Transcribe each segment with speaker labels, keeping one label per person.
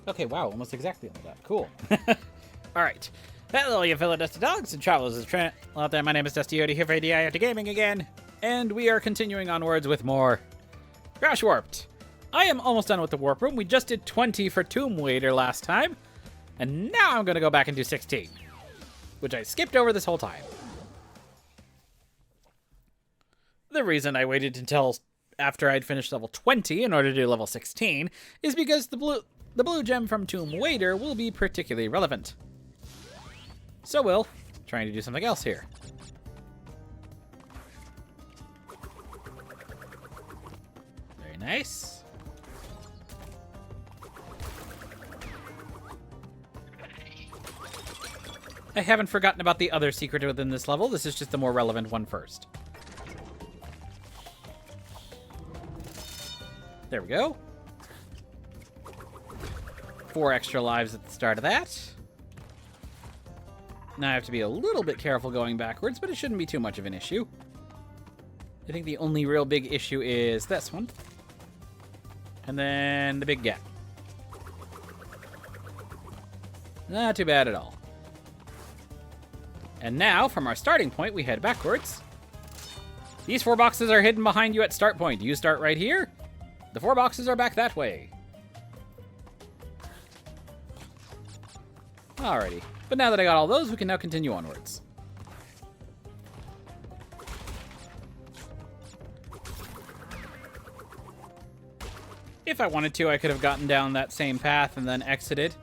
Speaker 1: Okay, wow, almost exactly on that. Cool. Alright. Hello, you fellow Dusty Dogs and travelers of Trent. Well, out there, my name is Dusty Yodi here for ADI After Gaming again. And we are continuing onwards with more Crash Warped. I am almost done with the Warp Room. We just did 20 for Tomb Raider last time. And now I'm going to go back and do 16. Which I skipped over this whole time. The reason I waited until after I'd finished level 20 in order to do level 16 is because the blue gem from Tomb Raider will be particularly relevant. So we'll trying to do something else here. Very nice. I haven't forgotten about the other secret within this level. This is just the more relevant one first. There we go. 4 extra lives at the start of that. Now I have to be a little bit careful going backwards, but it shouldn't be too much of an issue. I think the only real big issue is this one. And then the big gap. Not too bad at all. And now, from our starting point, we head backwards. These 4 boxes are hidden behind you at start point. You start right here. The 4 boxes are back that way. Alrighty. But now that I got all those, we can now continue onwards. If I wanted to, I could have gotten down that same path and then exited.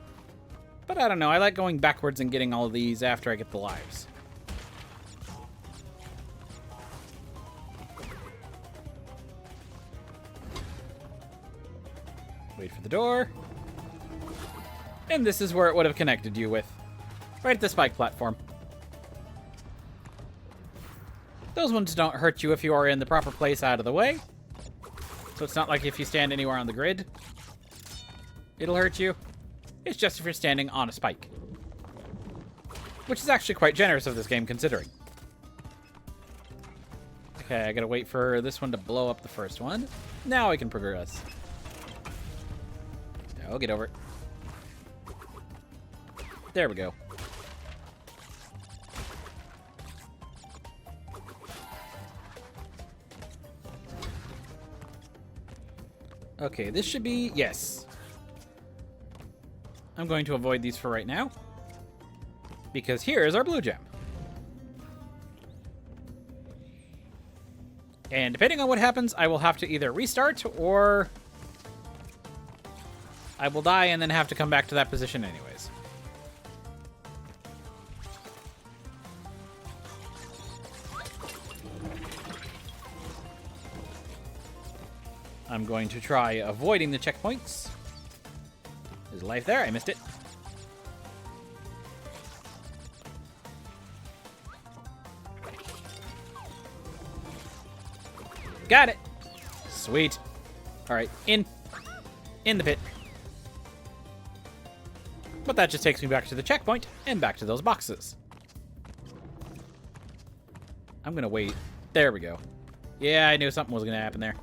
Speaker 1: But I don't know, I like going backwards and getting all of these after I get the lives. Wait for the door. And this is where it would have connected you with. Right at the spike platform. Those ones don't hurt you if you are in the proper place out of the way. So it's not like if you stand anywhere on the grid, it'll hurt you. It's just if you're standing on a spike. Which is actually quite generous of this game, considering. Okay, I gotta wait for this one to blow up the first one. Now I can progress. Oh, get over it. There we go. Okay, this should be... Yes. I'm going to avoid these for right now. Because here is our blue gem. And depending on what happens, I will have to either restart or... I will die and then have to come back to that position anyways. I'm going to try avoiding the checkpoints. There's a life there. I missed it. Got it. Sweet. All right, in the pit. But that just takes me back to the checkpoint and back to those boxes. I'm gonna wait. There we go. Yeah, I knew something was gonna happen there.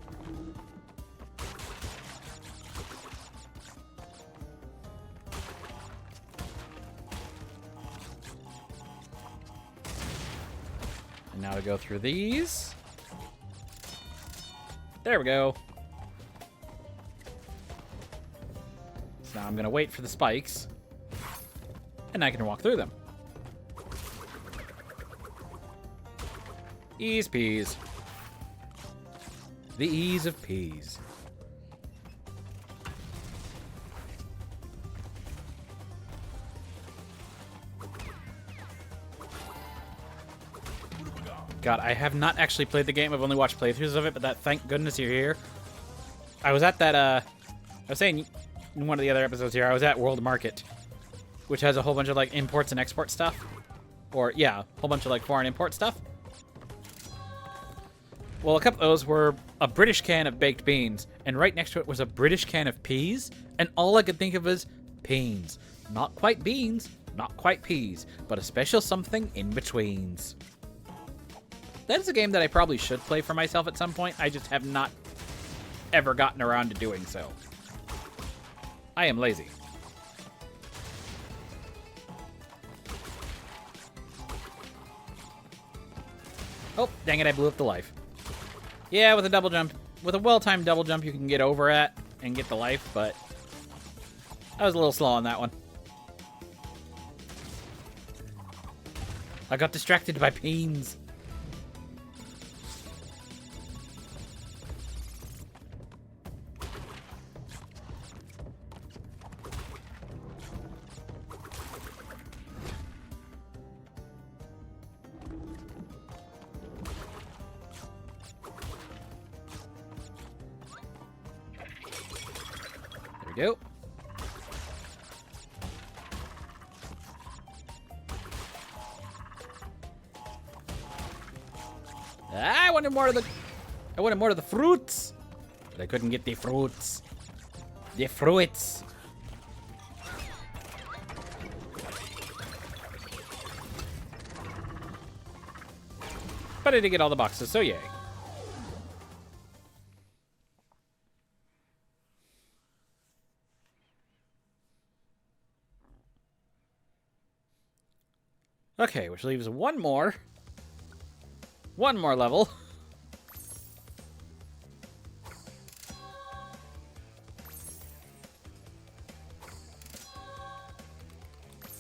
Speaker 1: And now to go through these. There we go. So now I'm gonna wait for the spikes. And I can walk through them. Ease peas. The ease of peas. God, I have not actually played the game. I've only watched playthroughs of it, but thank goodness you're here. I was at that, I was saying in one of the other episodes here, I was at World Market, which has a whole bunch of, like, imports and export stuff. Or, yeah, a whole bunch of, like, foreign import stuff. Well, a couple of those were a British can of baked beans, and right next to it was a British can of peas, and all I could think of was peens. Not quite beans, not quite peas, but a special something in betweens. That is a game that I probably should play for myself at some point. I just have not ever gotten around to doing so. I am lazy. Oh, dang it, I blew up the life. Yeah, with a double jump, with a well-timed double jump, you can get over at and get the life, but I was a little slow on that one. I got distracted by Pease. There we go. I wanted more of the fruits, but I couldn't get the fruits. The fruits. But I did get all the boxes, so yay. Okay, which leaves one more level.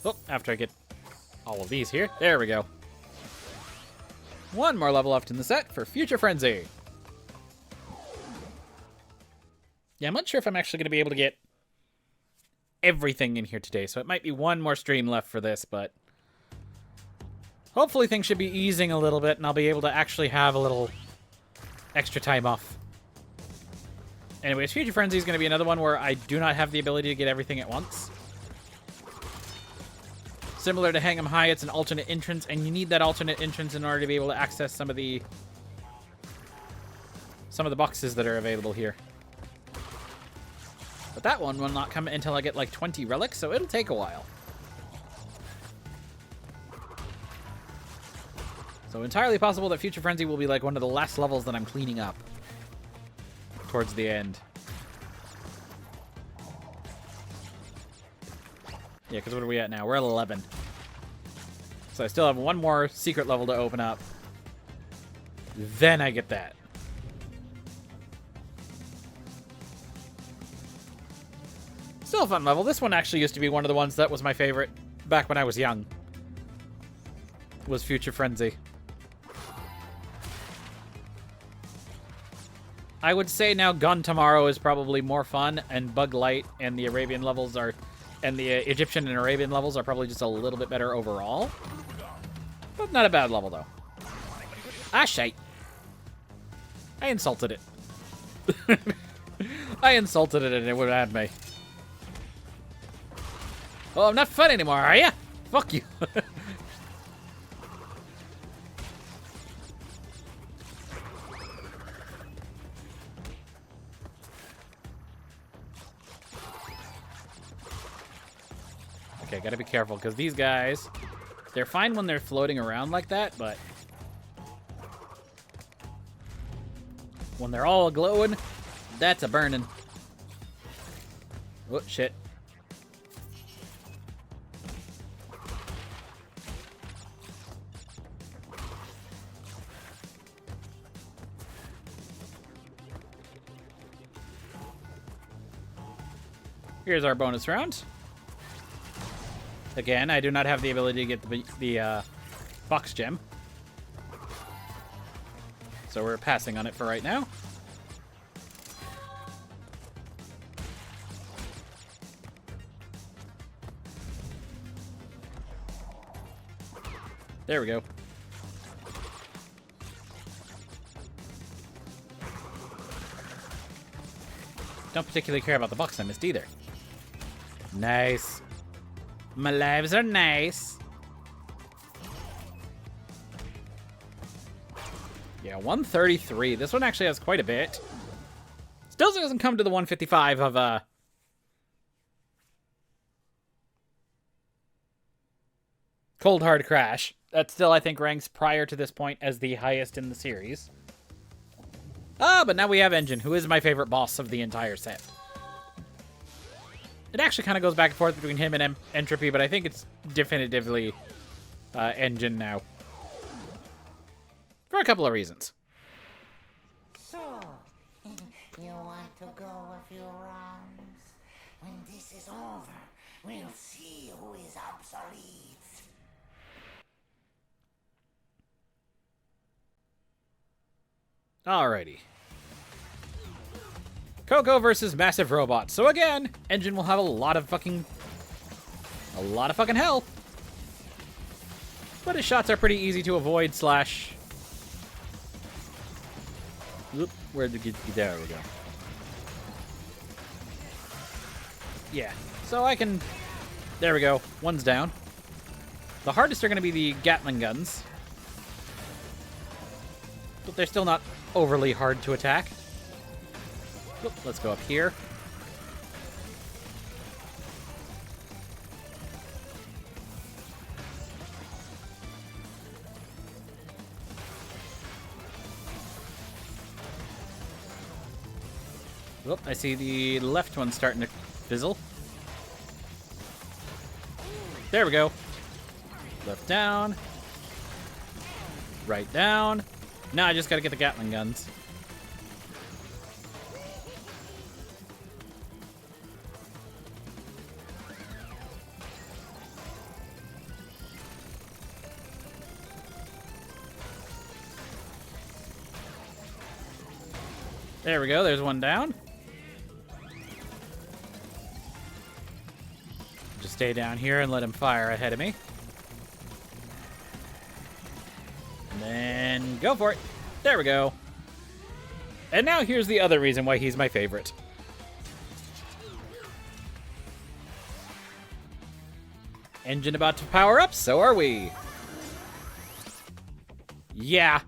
Speaker 1: Oh, after I get all of these here. There we go. One more level left in the set for Future Frenzy. Yeah, I'm not sure if I'm actually going to be able to get everything in here today, so it might be one more stream left for this, but hopefully things should be easing a little bit, and I'll be able to actually have a little extra time off. Anyways, Future Frenzy is going to be another one where I do not have the ability to get everything at once. Similar to Hang 'em High, it's an alternate entrance, and you need that alternate entrance in order to be able to access some of the boxes that are available here. But that one will not come until I get like 20 relics, so it'll take a while. So entirely possible that Future Frenzy will be like one of the last levels that I'm cleaning up towards the end. Yeah, because what are we at now? We're at 11. So I still have one more secret level to open up. Then I get that. Still a fun level. This one actually used to be one of the ones that was my favorite back when I was young. Was Future Frenzy. I would say now Gone Tomorrow is probably more fun, and Bug Light and the Arabian levels are... And the Egyptian and Arabian levels are probably just a little bit better overall. But not a bad level, though. Ah, shite. I insulted it. I insulted it and it would have had me. Oh, I'm not fun anymore, are ya? Fuck you. Okay, gotta be careful, because these guys, they're fine when they're floating around like that, but when they're all glowing, that's a burning. Oh, shit. Here's our bonus round. Again, I do not have the ability to get the box gem. So we're passing on it for right now. There we go. Don't particularly care about the box I missed either. Nice. My lives are nice. Yeah, 133. This one actually has quite a bit. Still doesn't come to the 155 of Cold Hard Crash. That still, I think, ranks prior to this point as the highest in the series. Ah, but now we have Engine, who is my favorite boss of the entire set. It actually kind of goes back and forth between him and Entropy, but I think it's definitively Engine now. For a couple of reasons.
Speaker 2: So, you want to go a few rounds? When this is over, we'll see who is obsolete.
Speaker 1: Alrighty. Coco versus Massive Robot. So again, Engine will have a lot of fucking health. But his shots are pretty easy to avoid slash... Oop, where'd it get? There we go. Yeah, so I can... There we go. One's down. The hardest are going to be the Gatling guns. But they're still not overly hard to attack. Oop, let's go up here. Oop, I see the left one starting to fizzle. There we go. Left down. Right down. Now I just gotta get the Gatling guns. There we go, there's one down. Just stay down here and let him fire ahead of me. And then go for it. There we go. And now here's the other reason why he's my favorite. Engine about to power up, so are we. Yeah,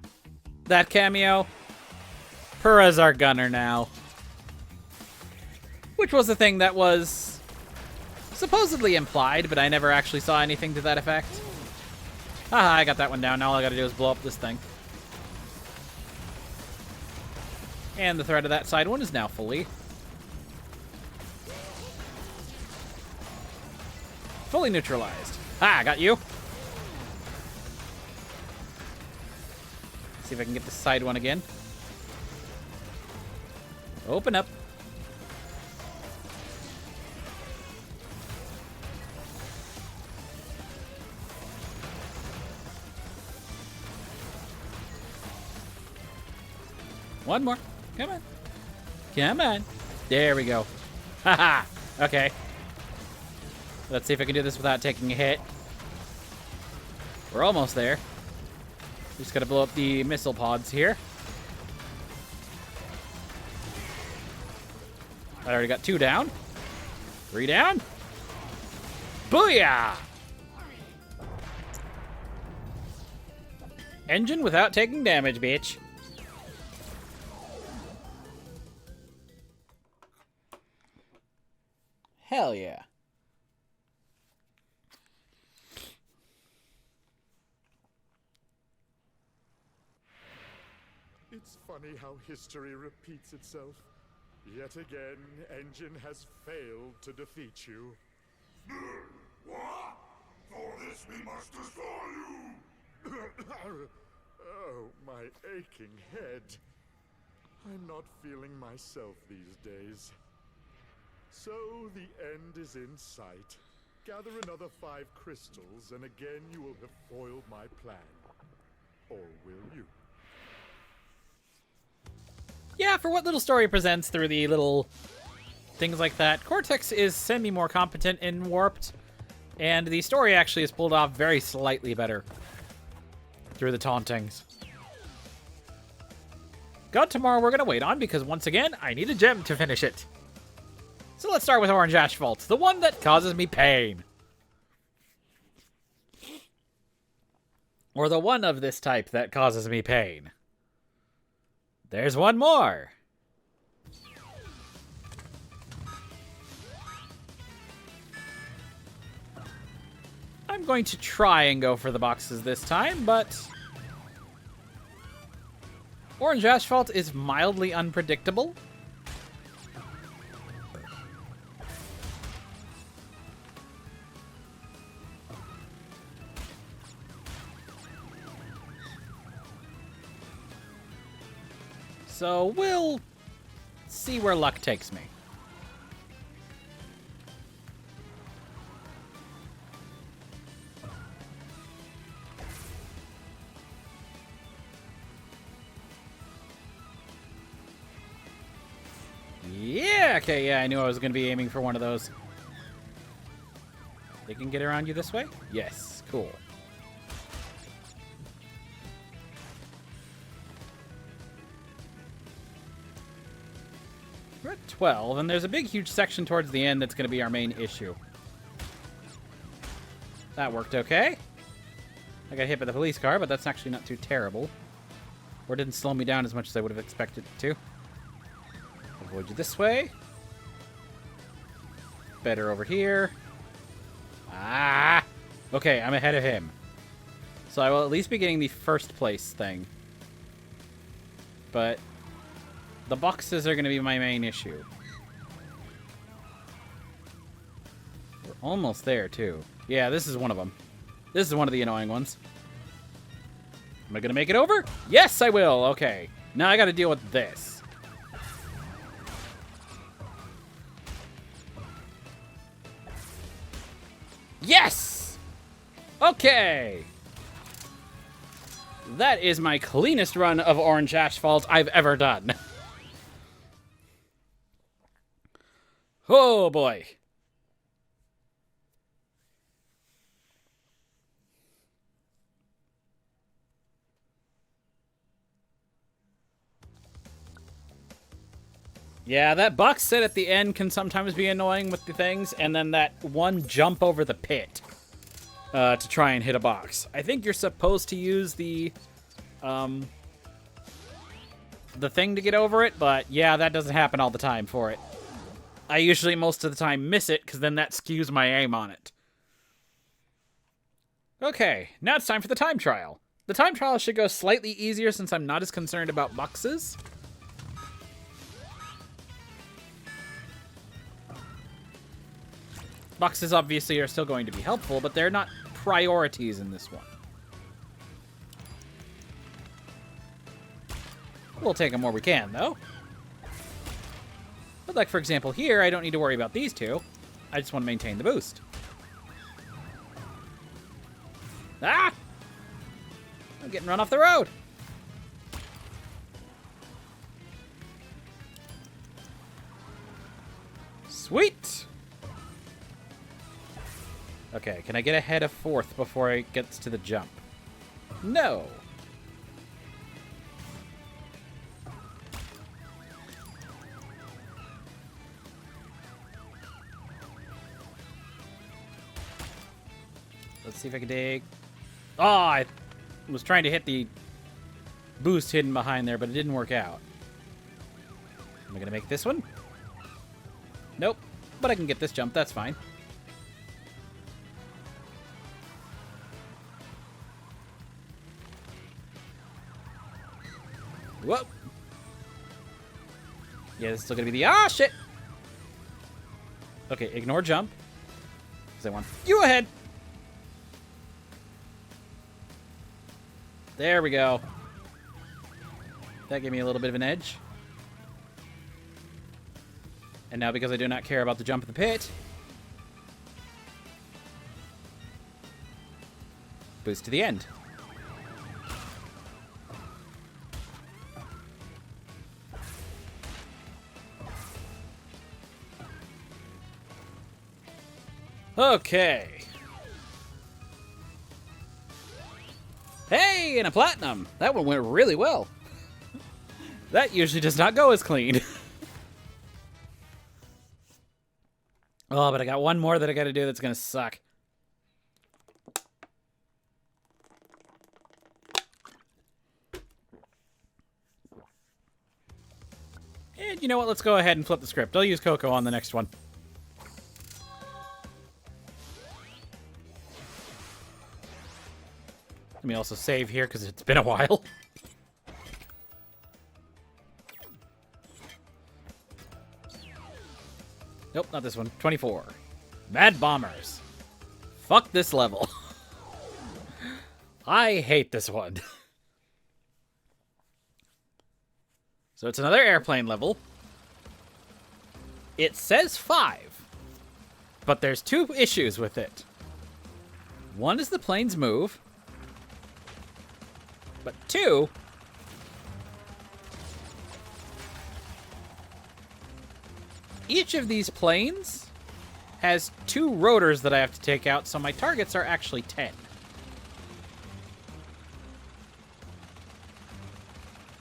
Speaker 1: that cameo. Perez our gunner now. Which was a thing that was supposedly implied, but I never actually saw anything to that effect. Haha, I got that one down. Now all I gotta do is blow up this thing. And the threat of that side one is now fully neutralized. Ah, I got you. See if I can get the side one again. Open up. One more. Come on. Come on. There we go. Haha. Okay. Let's see if I can do this without taking a hit. We're almost there. Just gotta blow up the missile pods here. I already got 2 down. 3 down. Booyah! Engine without taking damage, bitch. Hell yeah.
Speaker 3: It's funny how history repeats itself. Yet again, Engine has failed to defeat you.
Speaker 4: What? For this we must destroy you!
Speaker 3: Oh, my aching head. I'm not feeling myself these days. So the end is in sight. Gather another 5 crystals, and again you will have foiled my plan. Or will you?
Speaker 1: Yeah, for what little story presents through the little things like that, Cortex is semi-more competent in Warped, and the story actually is pulled off very slightly better through the tauntings. God Tomorrow we're going to wait on, because once again, I need a gem to finish it. So let's start with Orange Asphalt, the one that causes me pain. Or the one of this type that causes me pain. There's one more. I'm going to try and go for the boxes this time, but Orange Asphalt is mildly unpredictable. So we'll see where luck takes me. Yeah, okay, yeah, I knew I was going to be aiming for one of those. They can get around you this way? Yes, cool. We're at 12, and there's a big, huge section towards the end that's going to be our main issue. That worked okay. I got hit by the police car, but that's actually not too terrible. Or didn't slow me down as much as I would have expected it to. Avoid you this way. Better over here. Ah! Okay, I'm ahead of him. So I will at least be getting the first place thing. But the boxes are going to be my main issue. We're almost there, too. Yeah, this is one of them. This is one of the annoying ones. Am I going to make it over? Yes, I will. Okay. Now I got to deal with this. Yes! Okay. That is my cleanest run of orange asphalt I've ever done. Oh, boy. Yeah, that box set at the end can sometimes be annoying with the things, and then that one jump over the pit to try and hit a box. I think you're supposed to use the thing to get over it, but yeah, that doesn't happen all the time for it. I usually, most of the time, miss it, because then that skews my aim on it. Okay, now it's time for the time trial. The time trial should go slightly easier since I'm not as concerned about boxes. Boxes obviously are still going to be helpful, but they're not priorities in this one. We'll take them where we can, though. But like, for example, here, I don't need to worry about these two. I just want to maintain the boost. Ah! I'm getting run off the road. Sweet! Okay, can I get ahead of fourth before it gets to the jump? No. Let's see if I can dig. Oh, I was trying to hit the boost hidden behind there, but it didn't work out. Am I going to make this one? Nope. But I can get this jump. That's fine. Whoa. Yeah, this is still going to be the... Ah, shit! Okay, ignore jump. Because I want you ahead. There we go. That gave me a little bit of an edge. And now, because I do not care about the jump in the pit, boost to the end. Okay. Hey, and a platinum. That one went really well. That usually does not go as clean. Oh, but I got one more that I got to do that's going to suck. And you know what? Let's go ahead and flip the script. I'll use Coco on the next one. Let me also save here because it's been a while. Nope, not this one. 24. Mad Bombers. Fuck this level. So it's another airplane level. It says 5, but there's 2 issues with it. One is the planes move, but 2, each of these planes has 2 rotors that I have to take out, so my targets are actually 10.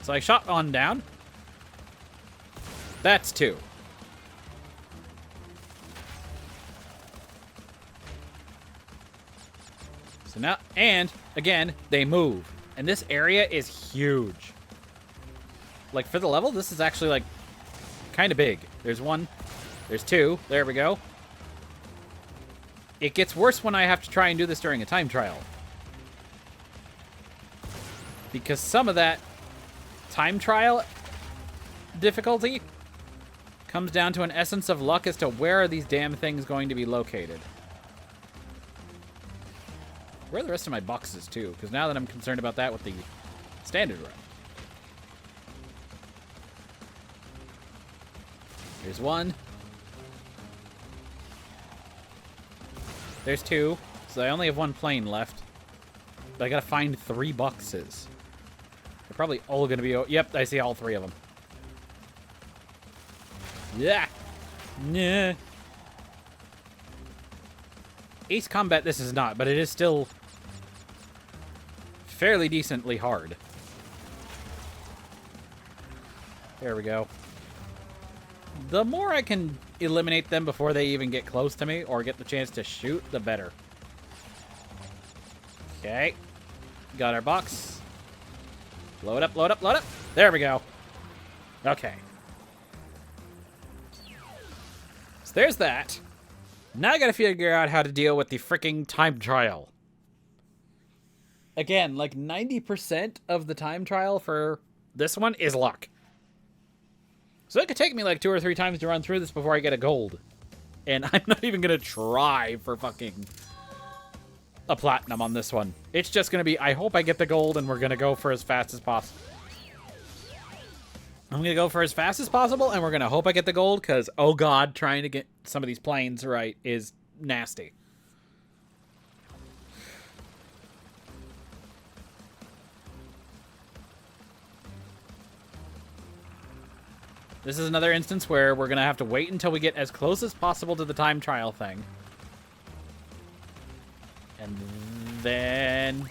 Speaker 1: So I shot one down. That's 2. So now, and again, they move. And this area is huge. Like, for the level, this is actually, like, kind of big. There's 1. There's 2. There we go. It gets worse when I have to try and do this during a time trial. Because some of that time trial difficulty comes down to an essence of luck as to where are these damn things going to be located. Where are the rest of my boxes, too? Because now that I'm concerned about that with the standard run. There's 1. There's 2. So I only have 1 plane left. But I gotta find 3 boxes. They're probably all gonna be... Yep, I see all 3 of them. Yeah. Yeah. Ace Combat this is not, but it is still fairly decently hard. There we go. The more I can eliminate them before they even get close to me or get the chance to shoot, the better. Okay. Got our box. Load up, load up, load up. There we go. Okay. So there's that. Now I gotta figure out how to deal with the freaking time trial. Again, like 90% of the time trial for this one is luck. So it could take me like 2 or 3 times to run through this before I get a gold. And I'm not even gonna try for fucking a platinum on this one. It's just gonna be, I hope I get the gold and we're gonna go for as fast as possible. I'm gonna go for as fast as possible and we're gonna hope I get the gold because, oh god, trying to get some of these planes right is nasty. This is another instance where we're going to have to wait until we get as close as possible to the time trial thing. And then...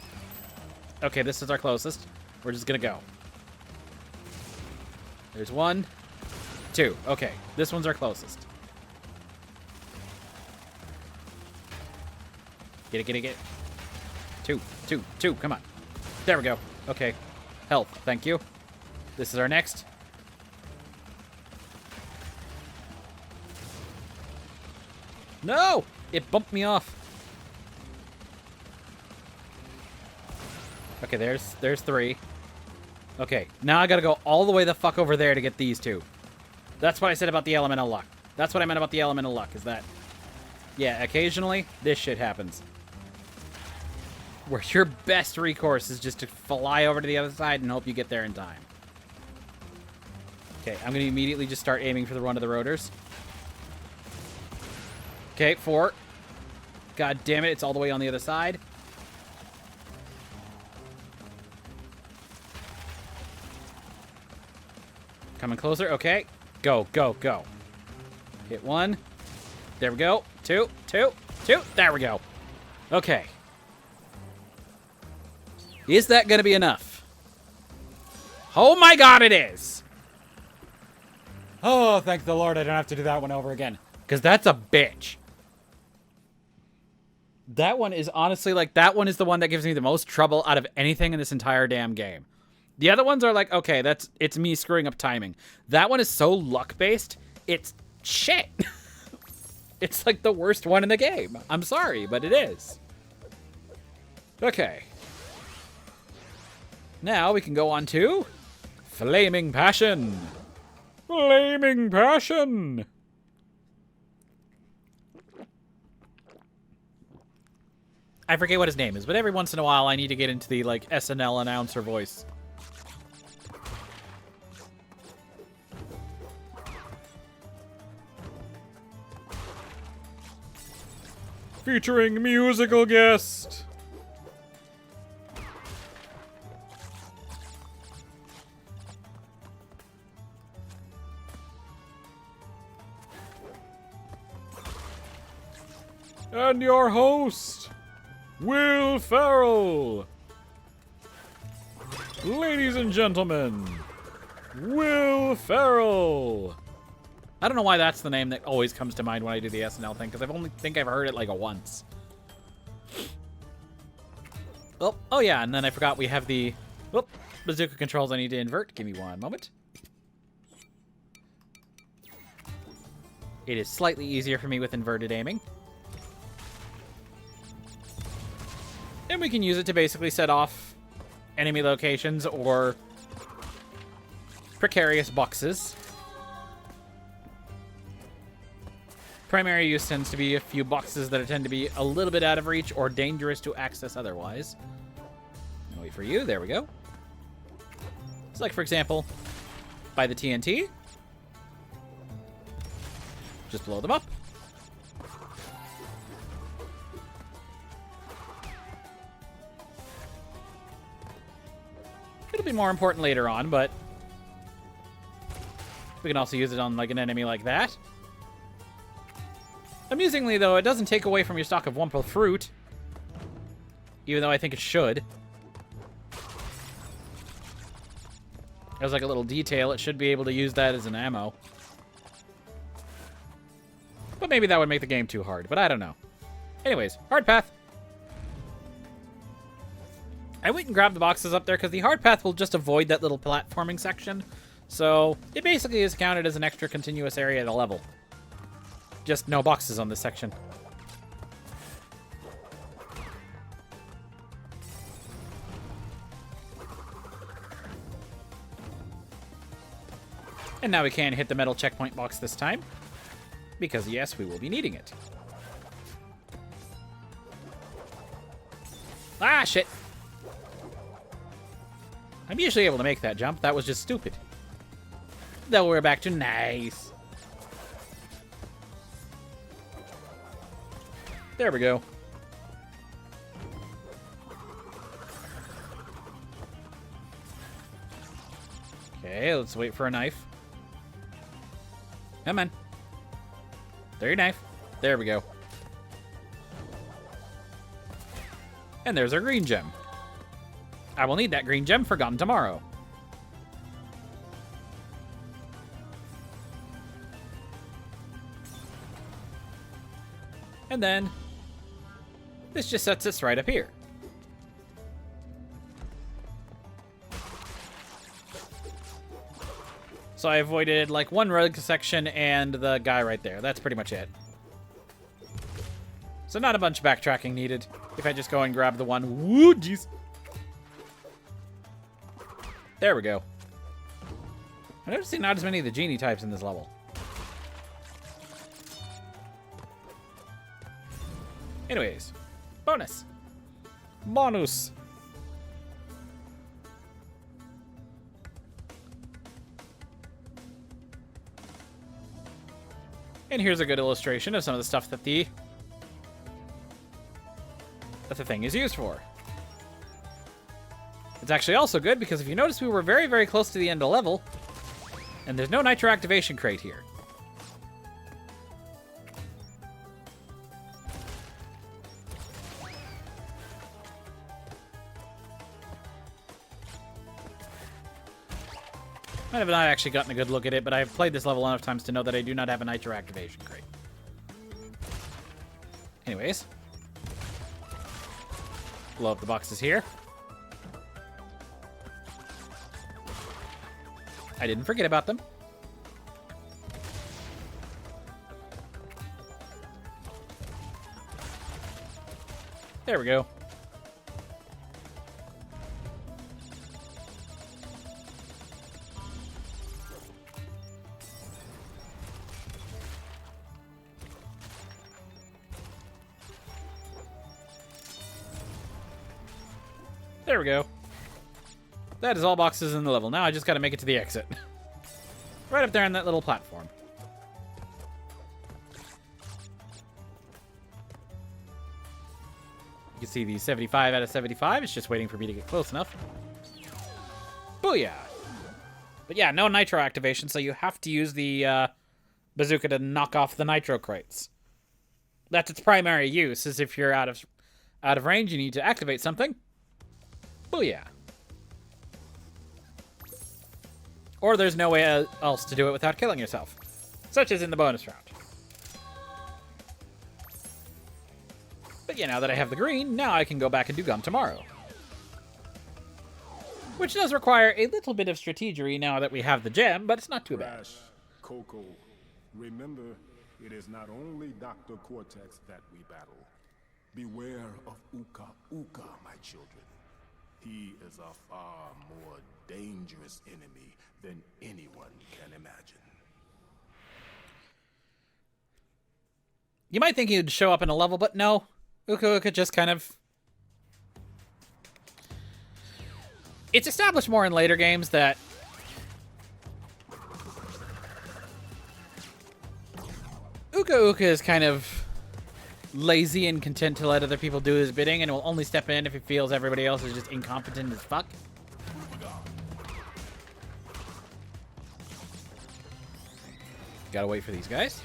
Speaker 1: Okay, this is our closest. We're just going to go. There's 1, 2. Okay, this one's our closest. Get it, get it, get it. 2, 2, 2, come on. There we go. Okay. Health, thank you. This is our next. No! It bumped me off. Okay, there's 3. Okay, now I gotta go all the way the fuck over there to get these 2. That's what I said about the elemental luck. That's what I meant about the elemental luck, is that... Yeah, occasionally, this shit happens. Where your best recourse is just to fly over to the other side and hope you get there in time. Okay, I'm gonna immediately just start aiming for the one of the rotors. Okay, 4. God damn it, it's all the way on the other side. Coming closer, okay. Go, go, go. Hit 1. There we go. 2, 2, 2. There we go. Okay. Is that gonna be enough? Oh my god, it is! Oh, thank the Lord I don't have to do that one over again. Because that's a bitch. That one is honestly, like, that one is the one that gives me the most trouble out of anything in this entire damn game. The other ones are like, okay, it's me screwing up timing. That one is so luck-based, it's shit. It's like the worst one in the game. I'm sorry, but it is. Okay. Now we can go on to Flaming Passion. Flaming Passion. I forget what his name is, but every once in a while I need to get into the, like, SNL announcer voice. featuring musical guest. And your host, Will Ferrell. Ladies and gentlemen, Will Ferrell. I don't know why that's the name that always comes to mind when I do the SNL thing, because I've heard it like once. Oh yeah, and then I forgot we have the bazooka controls I need to invert. Give me one moment. It is slightly easier for me with inverted aiming. And we can use it to basically set off enemy locations or precarious boxes. Primary use tends to be a few boxes that tend to be a little bit out of reach or dangerous to access otherwise. I'll wait for you. There we go. It's like, for example, by the TNT. Just blow them up. It'll be more important later on, but we can also use it on like an enemy like that. Amusingly, though, it doesn't take away from your stock of Wumpa fruit, even though I think it should. As like a little detail, it should be able to use that as an ammo. But maybe that would make the game too hard, but I don't know. Anyways, hard path. I went and grabbed the boxes up there because the hard path will just avoid that little platforming section. So it basically is counted as an extra continuous area of the level. Just no boxes on this section. And now we can hit the metal checkpoint box this time. Because yes, we will be needing it. Ah, shit. I'm usually able to make that jump. That was just stupid. Though we're back to nice. There we go. Okay, let's wait for a knife. Come on. There your knife. There we go. And there's our green gem. I will need that green gem for Gone Tomorrow. And then this just sets us right up here. So I avoided like one rug section and the guy right there. That's pretty much it. So not a bunch of backtracking needed. If I just go and grab the one. Woo, jeez. There we go. I noticed not as many of the genie types in this level. Anyways, bonus. Bonus. And here's a good illustration of some of the stuff that the thing is used for. It's actually also good because if you notice, we were very, very close to the end of the level, and there's no nitro activation crate here. I have not actually gotten a good look at it, but I've played this level enough times to know that I do not have a nitro activation crate. Anyways. Blow up the boxes here. I didn't forget about them. There we go. There we go. That is all boxes in the level. Now I just gotta make it to the exit. Right up there on that little platform. see the 75 out of 75. It's just waiting for me to get close enough. Booyah! But yeah, no nitro activation, so you have to use the bazooka to knock off the nitro crates. That's its primary use, is if you're out of range, you need to activate something. Booyah! Or there's no way else to do it without killing yourself, such as in the bonus round. But yeah, now that I have the green, now I can go back and do gum tomorrow. Which does require a little bit of strategery now that we have the gem, but it's not too bad.
Speaker 4: Crash, Coco, remember, it is not only Dr. Cortex that we battle. Beware of Uka Uka, my children. He is a far more dangerous enemy than anyone can imagine.
Speaker 1: You might think he'd show up in a level, but no. Uka Uka just kind of... It's established more in later games that... Uka Uka is kind of lazy and content to let other people do his bidding, and will only step in if he feels everybody else is just incompetent as fuck. Gotta wait for these guys.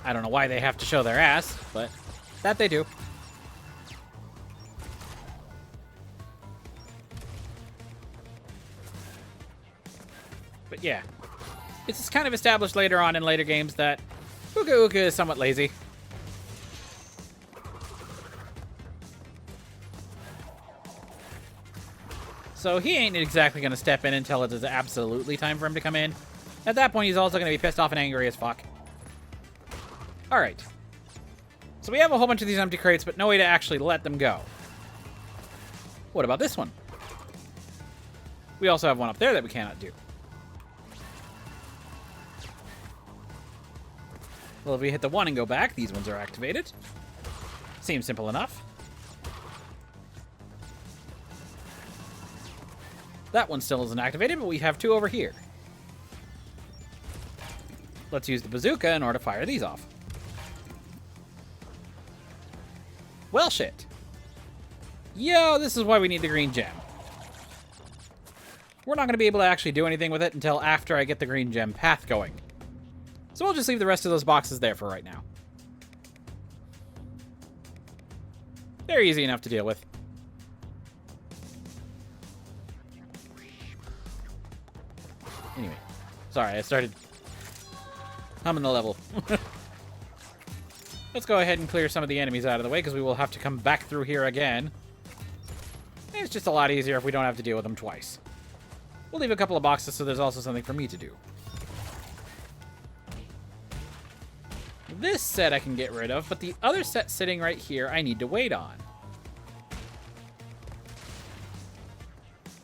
Speaker 1: I don't know why they have to show their ass, but that they do. But yeah, it's kind of established later on in later games that Uka Uka is somewhat lazy. So he ain't exactly going to step in until it is absolutely time for him to come in. At that point, he's also going to be pissed off and angry as fuck. Alright. So we have a whole bunch of these empty crates, but no way to actually let them go. What about this one? We also have one up there that we cannot do. Well, if we hit the one and go back, these ones are activated. Seems simple enough. That one still isn't activated, but we have two over here. Let's use the bazooka in order to fire these off. Well, shit. Yo, this is why we need the green gem. We're not going to be able to actually do anything with it until after I get the green gem path going. So we'll just leave the rest of those boxes there for right now. They're easy enough to deal with. Anyway, sorry, I started humming the level. Let's go ahead and clear some of the enemies out of the way, because we will have to come back through here again. And it's just a lot easier if we don't have to deal with them twice. We'll leave a couple of boxes so there's also something for me to do. This set I can get rid of, but the other set sitting right here I need to wait on.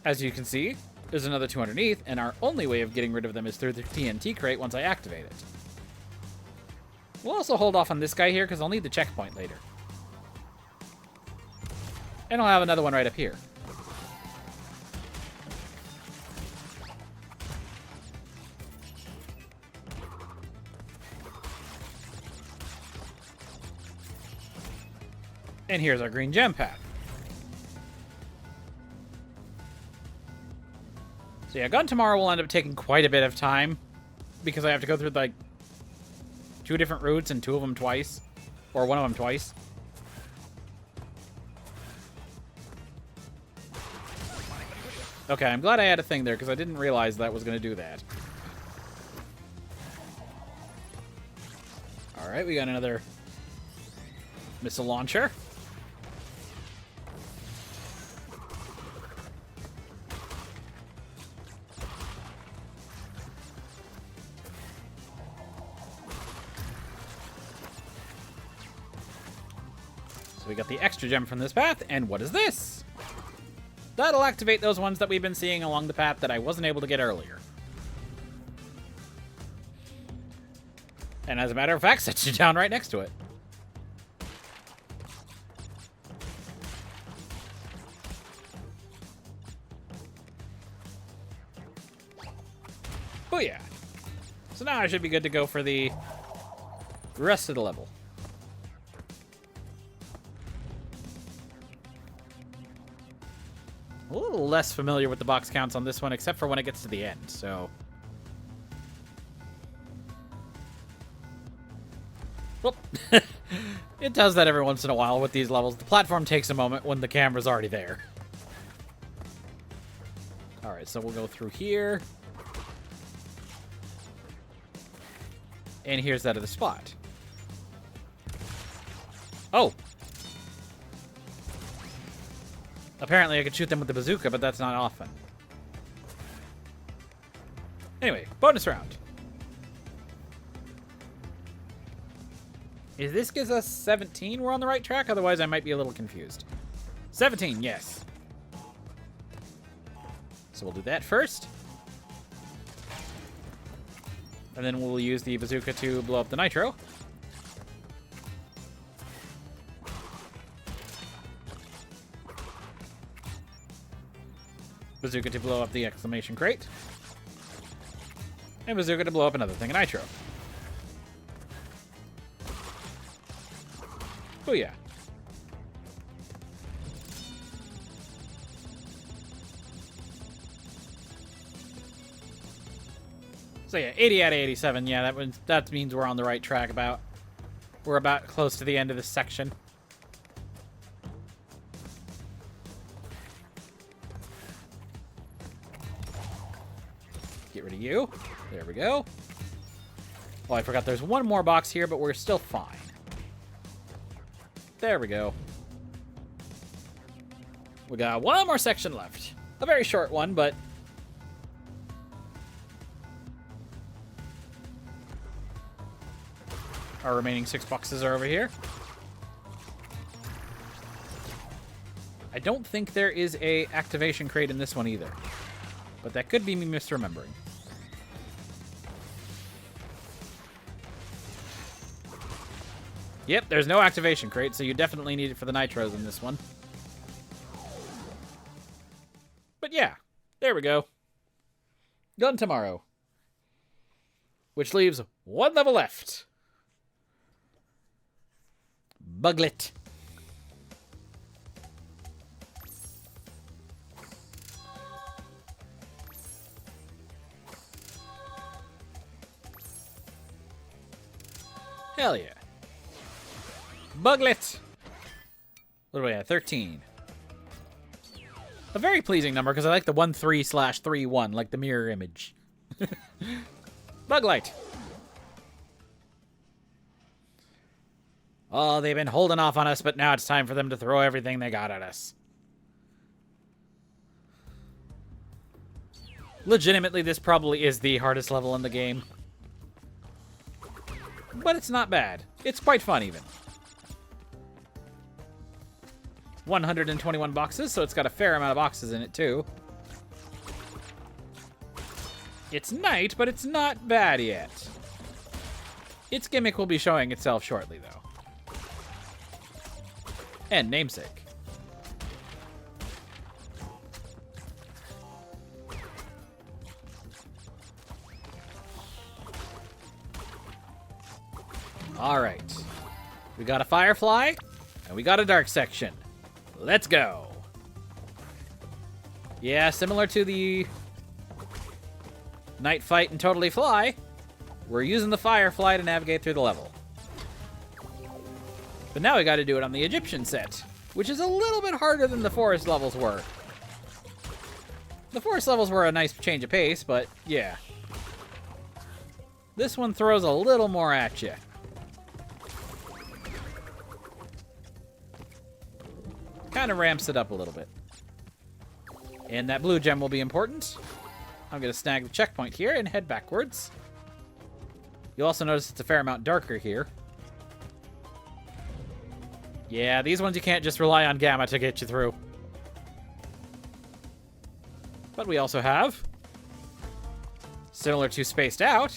Speaker 1: As you can see, there's another two underneath, and our only way of getting rid of them is through the TNT crate once I activate it. We'll also hold off on this guy here, because I'll need the checkpoint later. And I'll have another one right up here. And here's our green gem path. So yeah, gun tomorrow will end up taking quite a bit of time, because I have to go through like 2 different routes and 2 of them twice, or 1 of them twice. Okay, I'm glad I had a thing there, because I didn't realize that was going to do that. Alright, we got another missile launcher. So we got the extra gem from this path, and what is this? That'll activate those ones that we've been seeing along the path that I wasn't able to get earlier. And as a matter of fact, sets you down right next to it. Booyah! So now I should be good to go for the rest of the level. little less familiar with the box counts on this one, except for when it gets to the end, so... Well, it does that every once in a while with these levels. The platform takes a moment when the camera's already there. Alright, so we'll go through here. And here's that other spot. Oh! Apparently I could shoot them with the bazooka, but that's not often. Anyway, bonus round. If this gives us 17, we're on the right track. Otherwise, I might be a little confused. 17, yes. So we'll do that first. And then we'll use the bazooka to blow up the nitro. Bazooka to blow up the exclamation crate. And bazooka to blow up another thing of nitro. Oh yeah. So yeah, 80 out of 87. Yeah, that means we're on the right track about. We're about close to the end of this section. Get rid of you. There we go. Oh, I forgot there's one more box here, but we're still fine. There we go. We got one more section left. A very short one, but... Our remaining 6 boxes are over here. I don't think there is a activation crate in this one either. But that could be me misremembering. Yep, there's no activation crate, so you definitely need it for the nitros in this one. But yeah, there we go. Done tomorrow. Which leaves one level left. Buglet. Hell yeah. Buglet! What do we have? 13. A very pleasing number, because I like the 1-3/3-1, like the mirror image. Buglight! Oh, they've been holding off on us, but now it's time for them to throw everything they got at us. Legitimately, this probably is the hardest level in the game. But it's not bad. It's quite fun, even. 121 boxes, so it's got a fair amount of boxes in it, too. It's night, but it's not bad yet. Its gimmick will be showing itself shortly, though. And namesake. Alright. We got a Firefly, and we got a Dark section. Let's go. Yeah, similar to the Night Fight and Totally Fly, we're using the Firefly to navigate through the level. But now we got to do it on the Egyptian set, which is a little bit harder than the forest levels were. The forest levels were a nice change of pace, but yeah. This one throws a little more at you. Kind of ramps it up a little bit. And that blue gem will be important. I'm going to snag the checkpoint here and head backwards. You'll also notice it's a fair amount darker here. Yeah, these ones you can't just rely on Gamma to get you through. But we also have, similar to Spaced Out,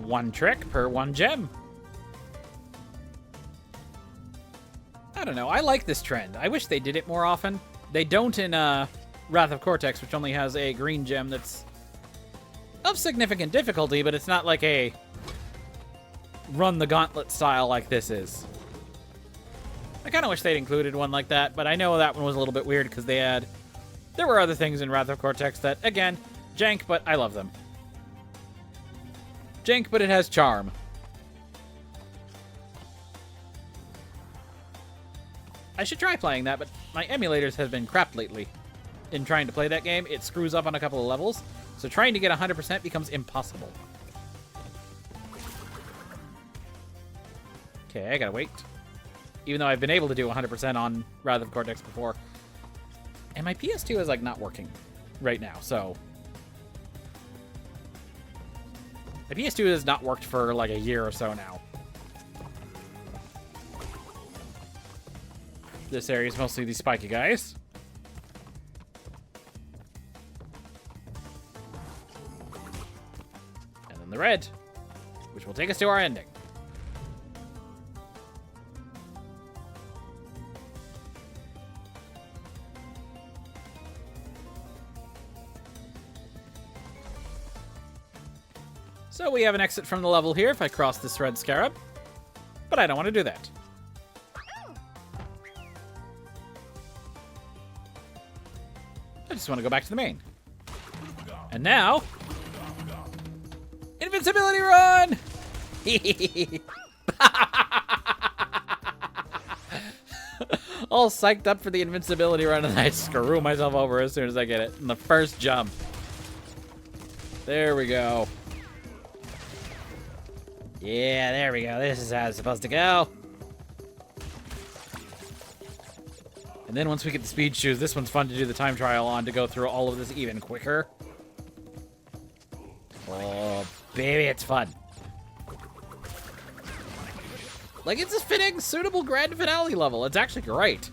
Speaker 1: one trick per one gem. I don't know. I like this trend. I wish they did it more often. They don't in Wrath of Cortex, which only has a green gem that's of significant difficulty, but it's not like a run the gauntlet style like this is. I kind of wish they'd included one like that, but I know that one was a little bit weird because there were other things in Wrath of Cortex that, again, jank, but I love them. Jank, but it has charm. I should try playing that, but my emulators have been crap lately. In trying to play that game, it screws up on a couple of levels, so trying to get 100% becomes impossible. Okay, I gotta wait. Even though I've been able to do 100% on Wrath of Cortex before. And my PS2 is, like, not working right now, so... My PS2 has not worked for, like, a year or so now. This area is mostly these spiky guys. And then the red, which will take us to our ending. So we have an exit from the level here if I cross this red scarab. But I don't want to do that. I just want to go back to the main. And now... Invincibility run! All psyched up for the invincibility run, and I screw myself over as soon as I get it. In the first jump. There we go. Yeah, there we go. This is how it's supposed to go. And then once we get the speed shoes, this one's fun to do the time trial on to go through all of this even quicker. Oh, baby, it's fun. Like, it's a fitting, suitable grand finale level. It's actually great.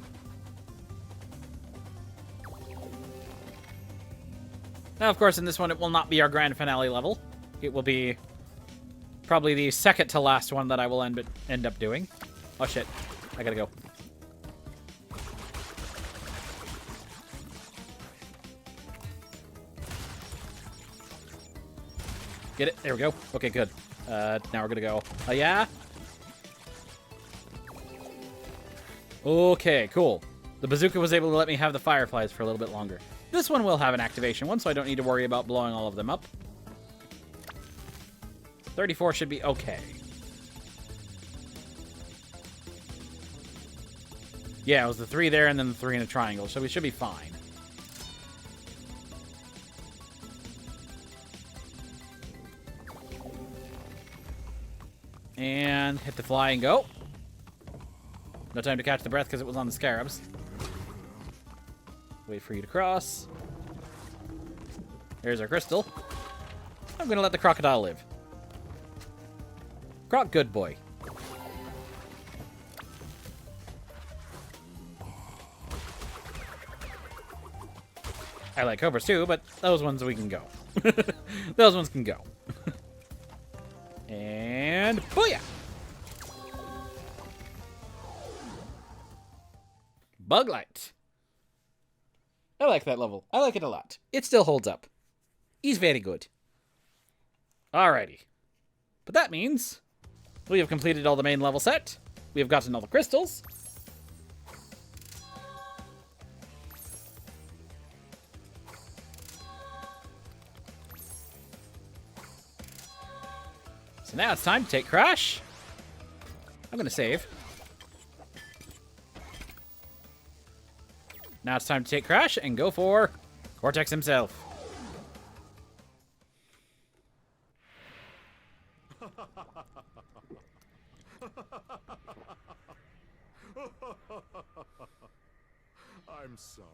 Speaker 1: Now, of course, in this one, it will not be our grand finale level. It will be probably the second to last one that I will end up doing. Oh, shit. I gotta go. Get it? There we go. Okay, good. Now we're gonna go. Oh, yeah? Okay, cool. The bazooka was able to let me have the fireflies for a little bit longer. This one will have an activation one, so I don't need to worry about blowing all of them up. 34 should be okay. Yeah, it was the 3 there and then the 3 in a triangle, so we should be fine. And hit the fly and go. No time to catch the breath because it was on the scarabs. Wait for you to cross. There's our crystal. I'm going to let the crocodile live. Croc, good boy. I like cobras too, but those ones we can go. Those ones can go. And booyah! Bug light. I like that level. I like it a lot. It still holds up. He's very good. Alrighty. But that means we have completed all the main level set. We have gotten all the crystals. So now it's time to take Crash. I'm going to save. Now it's time to take Crash and go for Cortex himself.
Speaker 3: I'm sorry.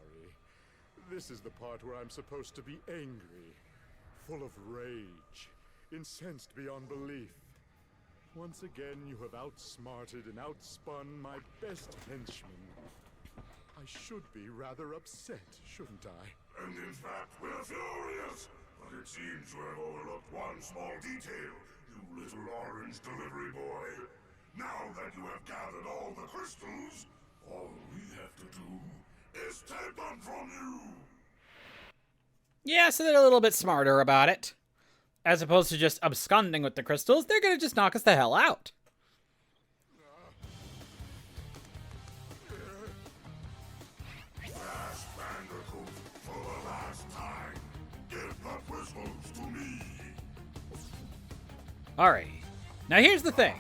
Speaker 3: This is the part where I'm supposed to be angry, full of rage, incensed beyond belief. Once again, you have outsmarted and outspun my best henchman. I should be rather upset, shouldn't I?
Speaker 5: And in fact, we're furious. But it seems you have overlooked one small detail, you little orange delivery boy. Now that you have gathered all the crystals, all we have to do is take them from you.
Speaker 1: Yeah, so they're a little bit smarter about it. As opposed to just absconding with the crystals, they're gonna just knock us the hell out.
Speaker 5: Last Bandicoot, for the last time, give the crystals to me.
Speaker 1: Alrighty. Now here's the thing.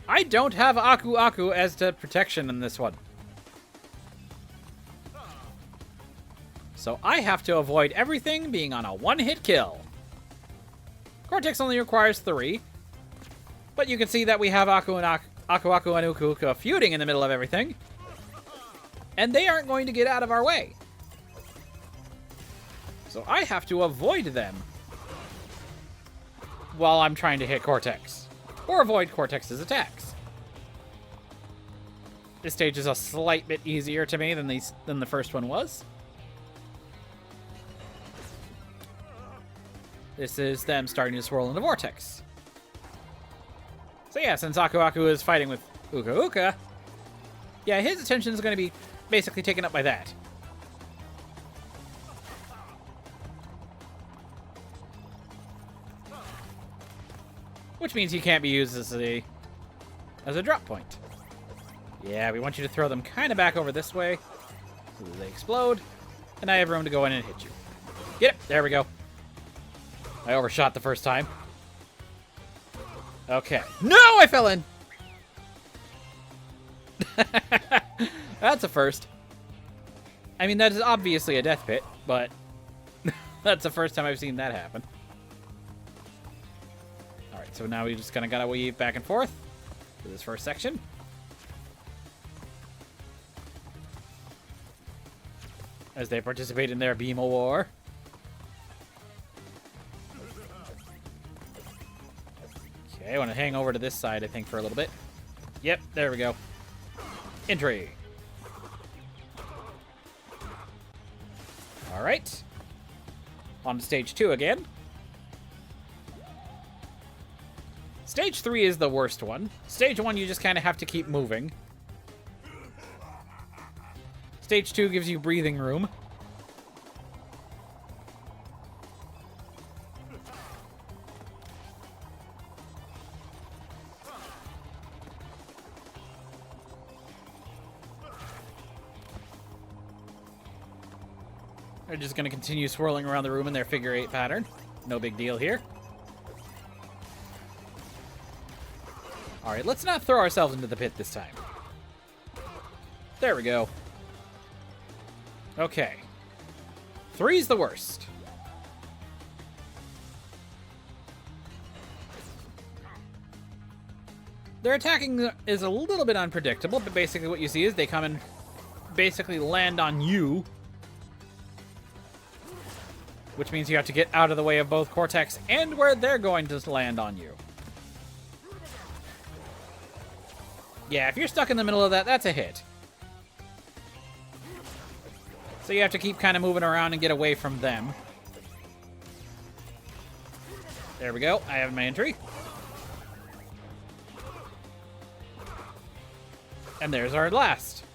Speaker 1: I don't have Aku Aku as to protection in this one. So I have to avoid everything being on a one-hit kill. Cortex only requires 3. But you can see that we have Aku and Aku and Uku Uka feuding in the middle of everything. And they aren't going to get out of our way. So I have to avoid them while I'm trying to hit Cortex. Or avoid Cortex's attacks. This stage is a slight bit easier to me than the first one was. This is them starting to swirl in the vortex. So yeah, since Aku Aku is fighting with Uka Uka, yeah, his attention is going to be basically taken up by that. Which means he can't be used as a drop point. Yeah, we want you to throw them kind of back over this way so that they explode, and I have room to go in and hit you. Get it! There we go. I overshot the first time. Okay. No, I fell in! That's a first. I mean, that is obviously a death pit, but that's the first time I've seen that happen. Alright, so now we just kind of gotta weave back and forth for this first section. As they participate in their beam of war. Okay, I want to hang over to this side, I think, for a little bit. Yep, there we go. Entry. Alright. On to stage 2 again. Stage 3 is the worst one. Stage 1, you just kind of have to keep moving. Stage 2 gives you breathing room. They're just going to continue swirling around the room in their figure 8 pattern. No big deal here. Alright, let's not throw ourselves into the pit this time. There we go. Okay. 3's the worst. Their attacking is a little bit unpredictable, but basically what you see is they come and basically land on you. Which means you have to get out of the way of both Cortex and where they're going to land on you. Yeah, if you're stuck in the middle of that, that's a hit. So you have to keep kind of moving around and get away from them. There we go. I have my entry. And there's our last.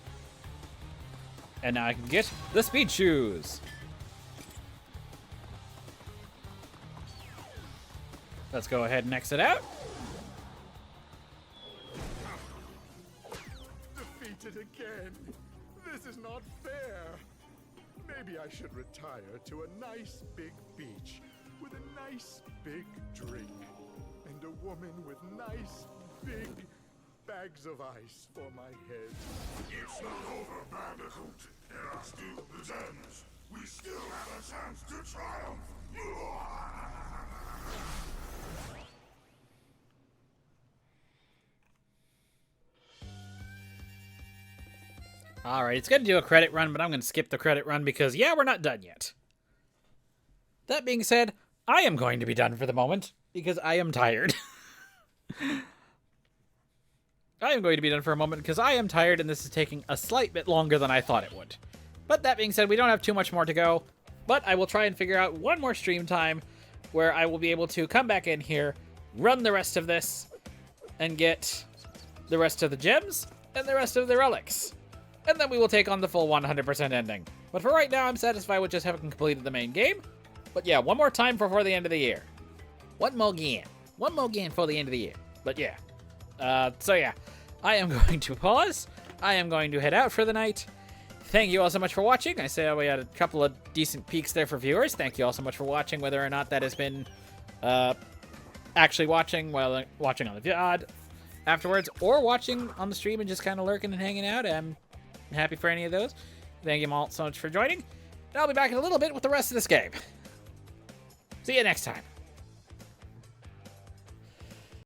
Speaker 1: And now I can get the speed shoes. Let's go ahead and exit out.
Speaker 3: Defeated again. This is not fair. Maybe I should retire to a nice big beach with a nice big drink and a woman with nice big bags of ice for my head.
Speaker 5: It's not over, Bandicoot. There are still the gems. We still have a chance to triumph.
Speaker 1: Alright, it's going to do a credit run, but I'm going to skip the credit run because, yeah, we're not done yet. That being said, I am going to be done for the moment because I am tired. I am going to be done for a moment because I am tired and this is taking a slight bit longer than I thought it would. But that being said, we don't have too much more to go, but I will try and figure out one more stream time where I will be able to come back in here, run the rest of this, and get the rest of the gems and the rest of the relics. And then we will take on the full 100% ending. But for right now, I'm satisfied with just having completed the main game. But yeah, one more time before the end of the year. One more game. One more game for the end of the year. But yeah. So yeah, I am going to pause. I am going to head out for the night. Thank you all so much for watching. I say we had a couple of decent peaks there for viewers. Thank you all so much for watching, whether or not that has been actually watching while watching on the VOD afterwards, or watching on the stream and just kind of lurking and hanging out. I'm happy for any of those. Thank you all so much for joining. And I'll be back in a little bit with the rest of this game. See you next time.